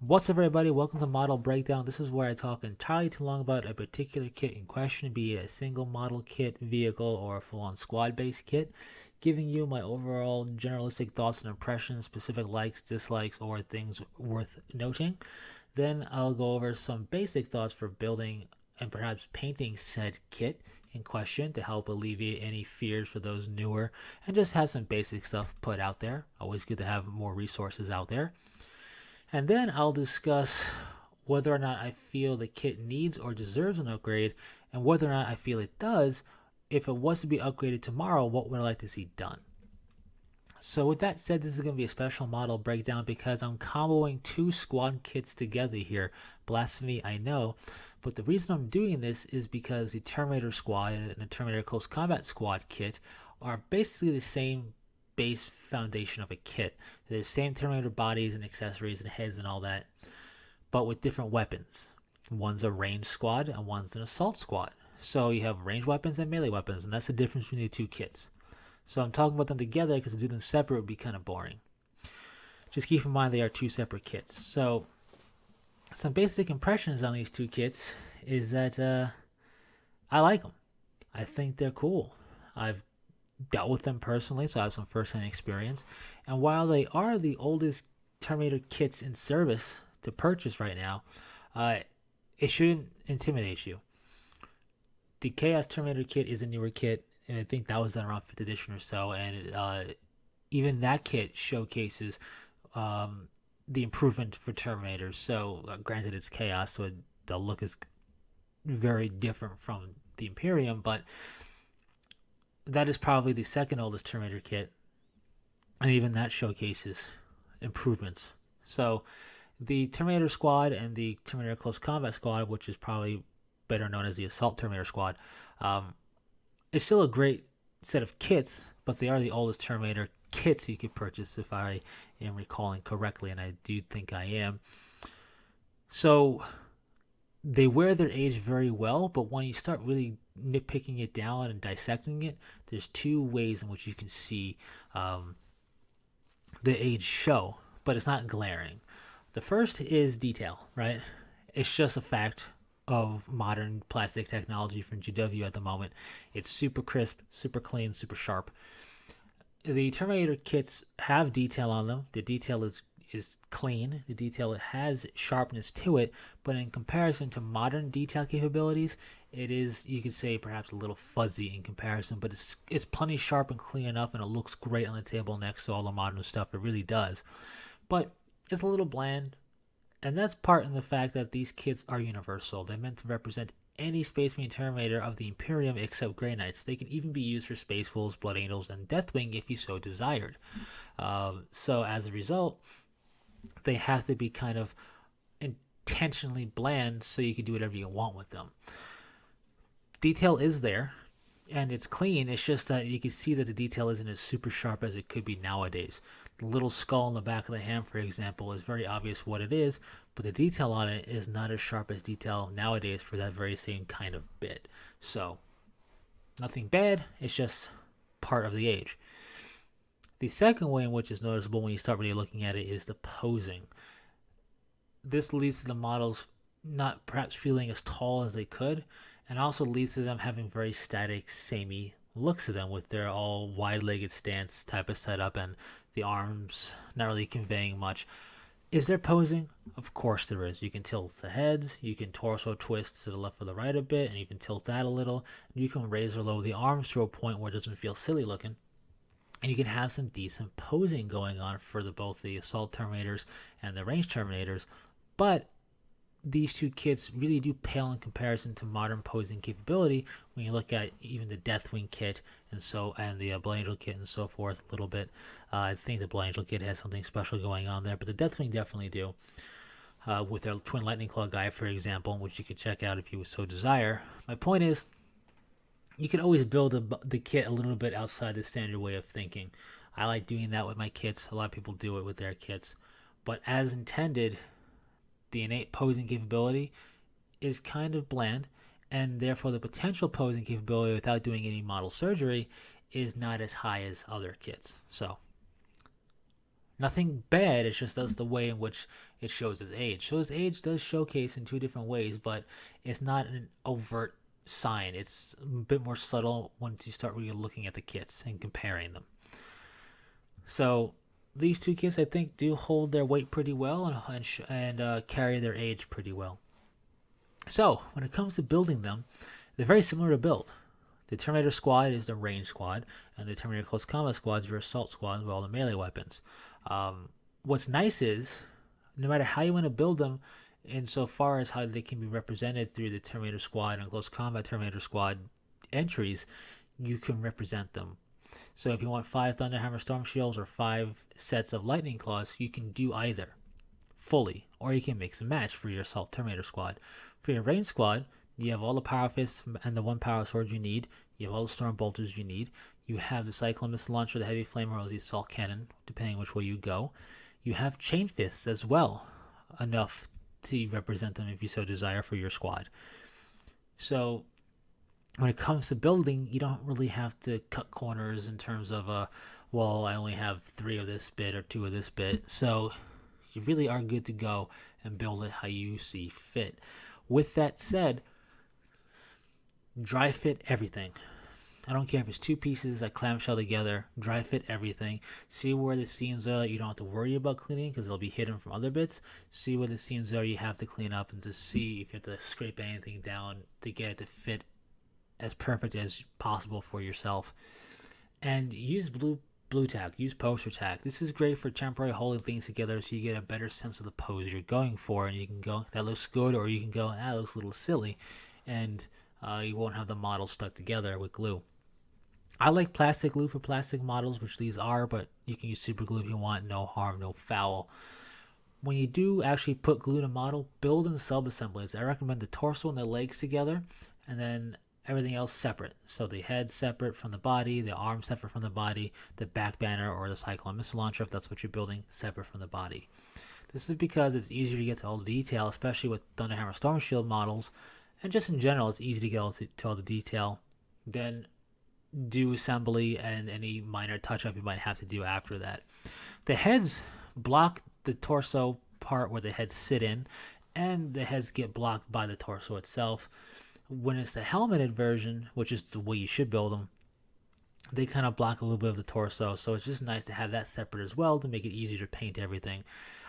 What's up, everybody? Welcome to Model Breakdown. This is where I talk entirely too long about a particular kit in question, be it a single model kit, vehicle, or a full on squad based kit, giving you my overall generalistic thoughts and impressions, specific likes, dislikes, or things worth noting. Then I'll go over some basic thoughts for building and perhaps painting said kit in question to help alleviate any fears for those newer and just have some basic stuff put out there. Always good to have more resources out there. And then I'll discuss whether or not I feel the kit needs or deserves an upgrade, and whether or not I feel it does. If it was to be upgraded tomorrow, what would I like to see done? So with that said, this is going to be a special model breakdown because I'm comboing two squad kits together here. Blasphemy, I know, but the reason I'm doing this is because the Terminator squad and the Terminator Close Combat squad kit are basically the same base foundation of a kit. They're the same Terminator bodies and accessories and heads and all that, but with different weapons. One's a range squad and one's an assault squad. So you have range weapons and melee weapons, and that's the difference between the two kits. So I'm talking about them together because to do them separate would be kind of boring. Just keep in mind they are two separate kits. So some basic impressions on these two kits is that I like them. I think they're cool. I've dealt with them personally, so I have some first-hand experience. And while they are the oldest Terminator kits in service to purchase right now, it shouldn't intimidate you. The Chaos Terminator kit is a newer kit, and I think that was done around 5th edition or so, and even that kit showcases the improvement for Terminators. So, granted, it's Chaos, so the look is very different from the Imperium, but that is probably the second oldest Terminator kit, and even that showcases improvements. So, the Terminator Squad and the Terminator Close Combat Squad, which is probably better known as the Assault Terminator Squad, is still a great set of kits, but they are the oldest Terminator kits you could purchase, if I am recalling correctly, and I do think I am. So they wear their age very well, but when you start really nitpicking it down and dissecting it, there's two ways in which you can see the age show, but it's not glaring. The first is detail, right? It's just a fact of modern plastic technology from GW at the moment. It's super crisp, super clean, super sharp. The Terminator kits have detail on them. The detail is clean. The detail has sharpness to it, but in comparison to modern detail capabilities, it is, you could say, perhaps a little fuzzy in comparison, but it's plenty sharp and clean enough, and it looks great on the table next to all the modern stuff. It really does. But it's a little bland, and that's part in the fact that these kits are universal. They're meant to represent any Space Marine Terminator of the Imperium except Grey Knights. They can even be used for Space Wolves, Blood Angels, and Deathwing if you so desired. So as a result, they have to be kind of intentionally bland so you can do whatever you want with them. Detail is there, and it's clean. It's just that you can see that the detail isn't as super sharp as it could be nowadays. The little skull in the back of the hand, for example, is very obvious what it is, but the detail on it is not as sharp as detail nowadays for that very same kind of bit. So, nothing bad, it's just part of the age. The second way in which it's noticeable when you start really looking at it is the posing. This leads to the models not perhaps feeling as tall as they could, and also leads to them having very static, samey looks to them with their all wide-legged stance type of setup and the arms not really conveying much. Is there posing? Of course there is. You can tilt the heads, you can torso twist to the left or the right a bit, and you can tilt that a little. You can raise or lower the arms to a point where it doesn't feel silly looking. And you can have some decent posing going on for both the Assault Terminators and the Range Terminators. But these two kits really do pale in comparison to modern posing capability when you look at even the Deathwing kit and the Blood Angel kit and so forth a little bit. I think the Blood Angel kit has something special going on there, but the Deathwing definitely do. With their Twin Lightning Claw guy, for example, which you could check out if you so desire. My point is, you can always build the kit a little bit outside the standard way of thinking. I like doing that with my kits. A lot of people do it with their kits. But as intended, the innate posing capability is kind of bland, and therefore the potential posing capability without doing any model surgery is not as high as other kits. So nothing bad, it's just that's the way in which it shows his age. So his age does showcase in two different ways, but it's not an overt sign. It's a bit more subtle once you start really looking at the kits and comparing them. So these two kits, I think, do hold their weight pretty well and carry their age pretty well. So when it comes to building them, they're very similar to build. The Terminator squad is the range squad, and the Terminator Close Combat squad is your assault squad with all the melee weapons. What's nice is, no matter how you want to build them, insofar as how they can be represented through the Terminator squad and Close Combat Terminator squad entries, you can represent them. So if you want 5 Thunderhammer Storm Shields or 5 sets of Lightning Claws, you can do either fully, or you can mix and match for your Assault Terminator squad. For your range squad, you have all the Power Fists and the 1 Power Sword you need. You have all the Storm Bolters you need. You have the Cyclone Missile Launcher, the Heavy Flamer, or the Assault Cannon, depending which way you go. You have Chain Fists as well, enough to represent them if you so desire for your squad. So when it comes to building, you don't really have to cut corners in terms of, well, I only have 3 of this bit or 2 of this bit. So you really are good to go and build it how you see fit. With that said, dry fit everything. I don't care if it's 2 pieces that clamshell together. Dry fit everything. See where the seams are that you don't have to worry about cleaning because they'll be hidden from other bits. See where the seams are you have to clean up, and to see if you have to scrape anything down to get it to fit as perfect as possible for yourself. And use blue tack, use poster tack. This is great for temporarily holding things together so you get a better sense of the pose you're going for, and you can go, that looks good, or you can go, that looks a little silly, and you won't have the model stuck together with glue. I like plastic glue for plastic models, which these are, but you can use super glue if you want. No harm, no foul. When you do actually put glue in a model, build in sub-assemblies. I recommend the torso and the legs together, and then everything else separate. So the head separate from the body, the arm separate from the body, the back banner or the Cyclone Missile Launcher, if that's what you're building, separate from the body. This is because it's easier to get to all the detail, especially with Thunderhammer Storm Shield models, and just in general, it's easy to get to all the detail. Then do assembly and any minor touch-up you might have to do after that. The heads block the torso part where the heads sit in, and the heads get blocked by the torso itself. When it's the helmeted version, which is the way you should build them, they kind of block a little bit of the torso, so it's just nice to have that separate as well to make it easier to paint everything.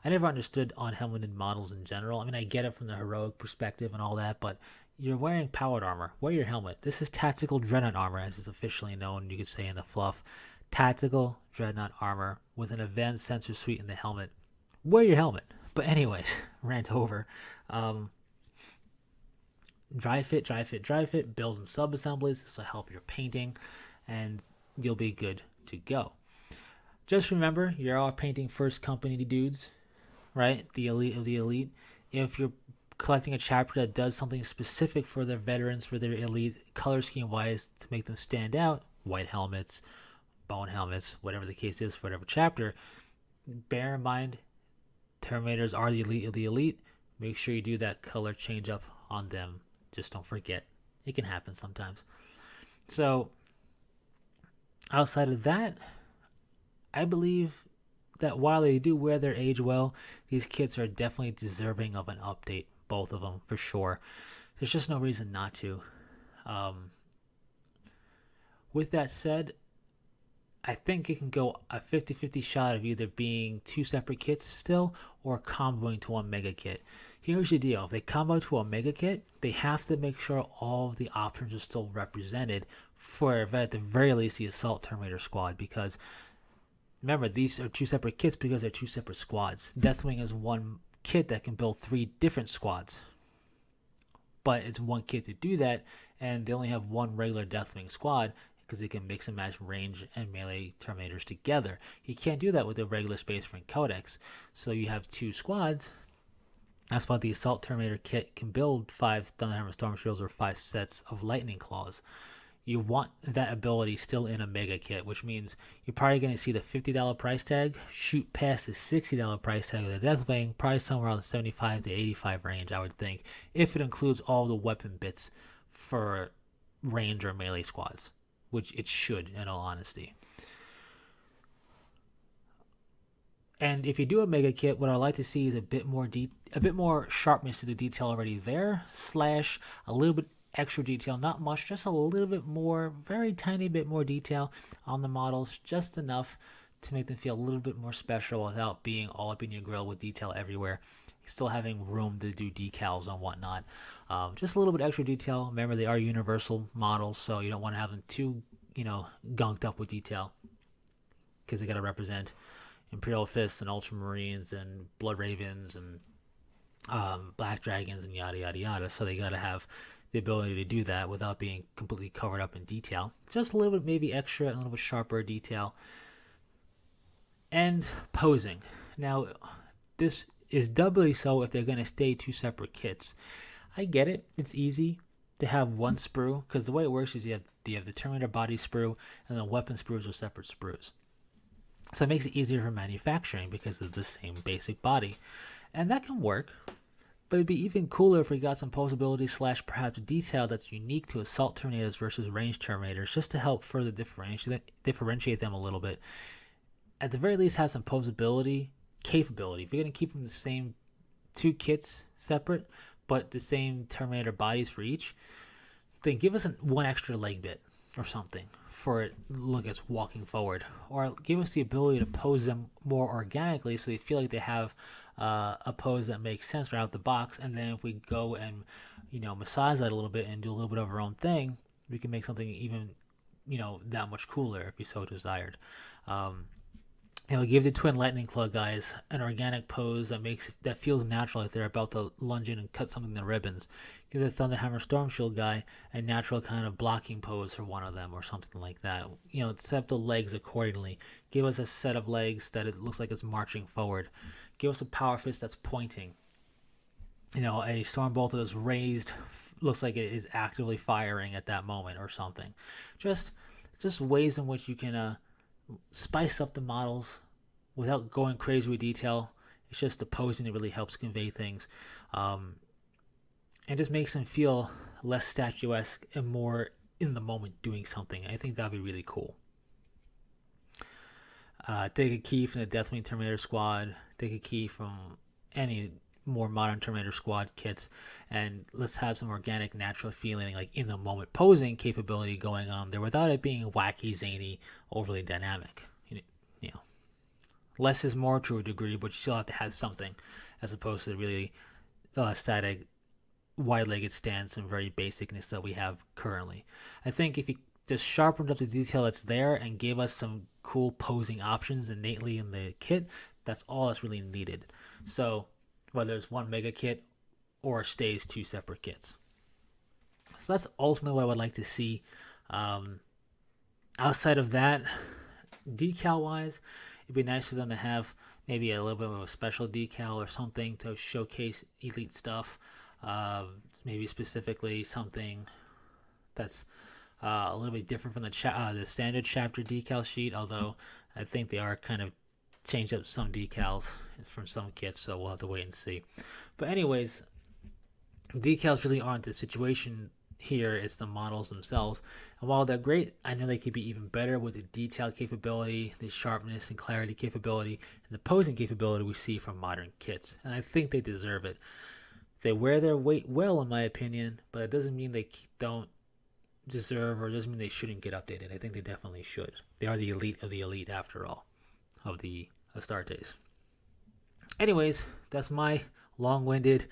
I never understood on helmeted models in general. I mean, I get it from the heroic perspective and all that, but you're wearing powered armor. Wear your helmet. This is tactical dreadnought armor, as it's officially known, you could say in the fluff. Tactical dreadnought armor with an advanced sensor suite in the helmet. Wear your helmet. But anyways, rant over. Dry fit, build in sub-assemblies. This will help your painting, and you'll be good to go. Just remember, you're all painting first company dudes, right? The elite of the elite. If you're collecting a chapter that does something specific for their veterans, for their elite, color scheme wise, to make them stand out, white helmets, bone helmets, whatever the case is for whatever chapter, bear in mind, Terminators are the elite of the elite. Make sure you do that color change up on them. Just don't forget. It can happen sometimes. So, outside of that, I believe that while they do wear their age well, these kits are definitely deserving of an update. Both of them, for sure. There's just no reason not to. With that said, I think it can go a 50-50 shot of either being 2 separate kits still or comboing to one mega kit. Here's the deal. If they combo to a mega kit, they have to make sure all of the options are still represented for, at the very least, the Assault Terminator squad, because remember, these are 2 separate kits because they're 2 separate squads. Deathwing is one kit that can build 3 different squads, but it's one kit to do that, and they only have one regular Deathwing squad because they can mix and match range and melee Terminators together. You can't do that with a regular Space Marine Codex, so you have 2 squads. That's why the Assault Terminator kit can build 5 Thunderhammer Storm Shields or 5 sets of Lightning Claws. You want that ability still in a mega kit, which means you're probably going to see the $50 price tag shoot past the $60 price tag of the Deathwing, probably somewhere around the 75 to 85 range, I would think, if it includes all the weapon bits for range or melee squads, which it should, in all honesty. And if you do a mega kit, what I like to see is a bit more sharpness to the detail already there, slash a little bit extra detail, not much, just a little bit more, very tiny bit more detail on the models, just enough to make them feel a little bit more special without being all up in your grill with detail everywhere. Still having room to do decals and whatnot. Just a little bit extra detail. Remember, they are universal models, so you don't want to have them too, gunked up with detail because they got to represent Imperial Fists and Ultramarines and Blood Ravens and Black Dragons and yada yada yada. So they got to have the ability to do that without being completely covered up in detail. Just a little bit maybe extra, a little bit sharper detail. And posing. Now, this is doubly so if they're going to stay two separate kits. I get it. It's easy to have one sprue because the way it works is you have the Terminator body sprue and the weapon sprues are separate sprues. So it makes it easier for manufacturing because of the same basic body. And that can work, but it'd be even cooler if we got some posability slash perhaps detail that's unique to assault Terminators versus ranged Terminators just to help further differentiate them a little bit. At the very least, have some posability capability. If you're going to keep them the same two kits separate, but the same Terminator bodies for each, then give us one extra leg bit or something for it look as walking forward, or give us the ability to pose them more organically so they feel like they have a pose that makes sense right out the box. And then if we go and massage that a little bit and do a little bit of our own thing, we can make something even that much cooler if we so desired. Give the Twin Lightning Claw guys an organic pose that feels natural, like they're about to lunge in and cut something in the ribbons. Give the Thunderhammer Storm Shield guy a natural kind of blocking pose for one of them or something like that. Set up the legs accordingly. Give us a set of legs that it looks like it's marching forward. Give us a Power Fist that's pointing. A Storm Bolt that's raised, looks like it is actively firing at that moment or something. Just ways in which you can spice up the models without going crazy with detail. It's just the posing that really helps convey things, and just makes them feel less statuesque and more in the moment doing something. I think that'd be really cool. Take a key from the Deathwing Terminator Squad. Take a key from any more modern Terminator Squad kits, and let's have some organic, natural feeling, like in the moment posing capability going on there without it being wacky, zany, overly dynamic. Less is more to a degree, but you still have to have something, as opposed to the really static, wide-legged stance and very basicness that we have currently. I think if you just sharpened up the detail that's there and gave us some cool posing options innately in the kit, that's all that's really needed. So whether it's one mega kit or stays two separate kits. So that's ultimately what I would like to see. Outside of that, decal-wise, it'd be nice for them to have maybe a little bit of a special decal or something to showcase elite stuff. Maybe specifically something that's a little bit different from the standard chapter decal sheet, although I think they are kind of changed up some decals from some kits, so we'll have to wait and see. But anyways, decals really aren't the situation here. It's the models themselves, and while they're great, I know they could be even better with the detail capability, the sharpness and clarity capability, and the posing capability we see from modern kits, and I think they deserve it. They wear their weight well, in my opinion, but it doesn't mean they don't deserve, or doesn't mean they shouldn't get updated. I think they definitely should. They are the elite of the elite, after all, of the Astartes. Anyways, that's my long-winded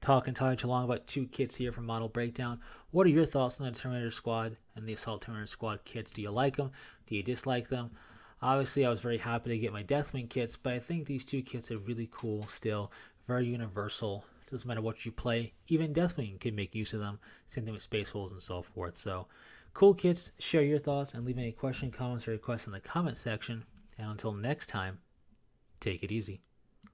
talking too long about two kits here from Model Breakdown. What are your thoughts on the Terminator Squad and the Assault Terminator Squad kits? Do you like them? Do you dislike them? Obviously, I was very happy to get my Deathwing kits, but I think these two kits are really cool still. Very universal. Doesn't matter what you play. Even Deathwing can make use of them. Same thing with Space Wolves and so forth. So, cool kits. Share your thoughts and leave any questions, comments, or requests in the comment section. And until next time, take it easy.